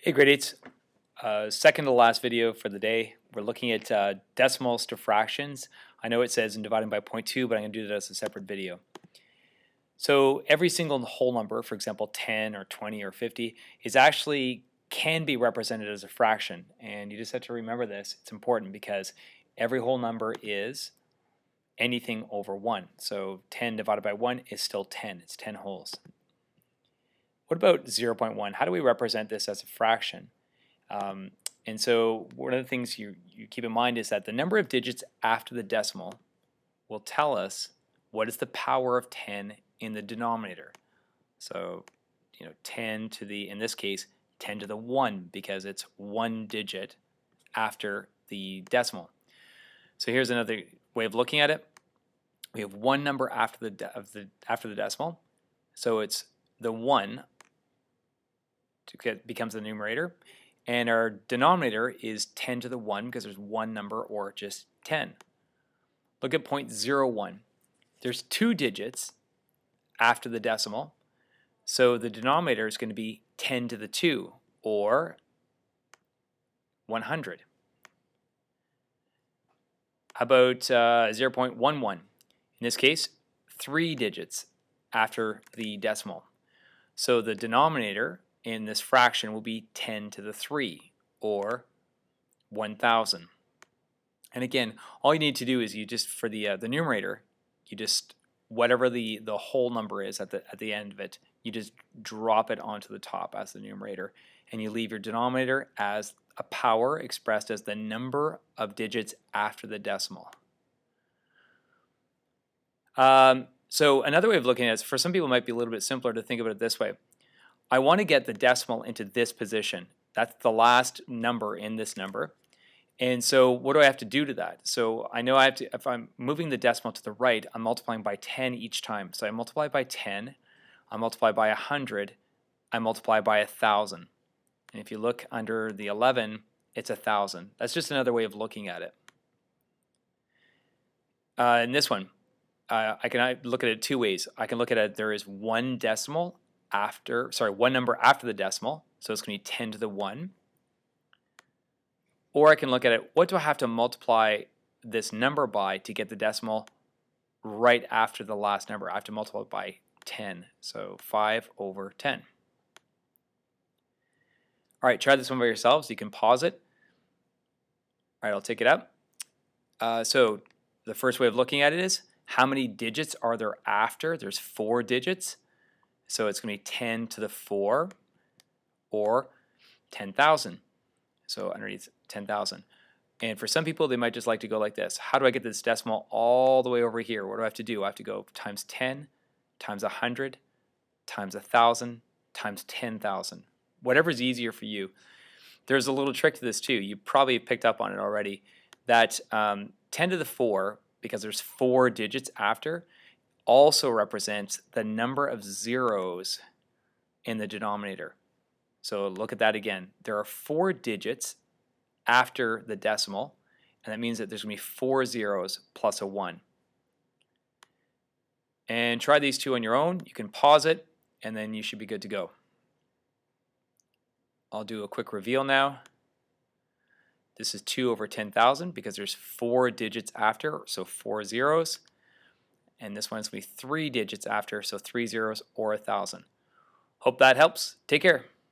Hey, grade eights. Second to last video for the day. We're looking at decimals to fractions. I know it says in dividing by 0.2, but I'm going to do that as a separate video. So every single whole number, for example, 10 or 20 or 50, is actually can be represented as a fraction. And you just have to remember this. It's important because every whole number is anything over 1. So 10 divided by 1 is still 10. It's 10 wholes. What about 0.1? How do we represent this as a fraction? And so one of the things you keep in mind is that the number of digits after the decimal will tell us what is the power of 10 in the denominator. So, 10 to the, in this case, 10 to the 1 because it's one digit after the decimal. So here's another way of looking at it. We have one number after the decimal. So it's the 1 becomes the numerator. And our denominator is 10 to the 1 because there's one number or just 10. Look at 0.01. There's two digits after the decimal. So the denominator is going to be 10 to the 2 or 100. How about 0.11? In this case, 3 digits after the decimal. So the denominator in this fraction will be 10 to the 3 or 1,000. And again, all you need to do is you just, for the numerator, you just, whatever the whole number is at the end of it, you just drop it onto the top as the numerator, and you leave your denominator as a power expressed as the number of digits after the decimal. So another way of looking at it is, for some people it might be a little bit simpler to think of it this way. I want to get the decimal into this position. That's the last number in this number. And so what do I have to do to that? So I know I have to, if I'm moving the decimal to the right, I'm multiplying by 10 each time. So I multiply by 10, I multiply by 100, I multiply by 1,000. And if you look under the 11, it's 1,000. That's just another way of looking at it. In this one, I can look at it two ways. I can look at it, there is one decimal after, one number after the decimal, so it's going to be 10 to the 1. Or I can look at it, what do I have to multiply this number by to get the decimal right after the last number? I have to multiply it by 10, so 5 over 10. All right, try this one by yourselves. You can pause it. All right, I'll take it up. So the first way of looking at it is, how many digits are there after? There's 4 digits. So it's going to be 10 to the 4 or 10,000. So underneath 10,000. And for some people, they might just like to go like this. How do I get this decimal all the way over here? What do I have to do? I have to go times 10, times 100, times 1,000, times 10,000. Whatever's easier for you. There's a little trick to this too. You probably picked up on it already. That 10 to the 4, because there's 4 digits after, also represents the number of zeros in the denominator. So look at that again. There are 4 digits after the decimal, and that means that there's going to be 4 zeros plus a 1. And try these two on your own. You can pause it, and then you should be good to go. I'll do a quick reveal now. This is 2 over 10,000 because there's 4 digits after, so 4 zeros. And this one's going to be 3 digits after, so 3 zeros or 1,000. Hope that helps. Take care.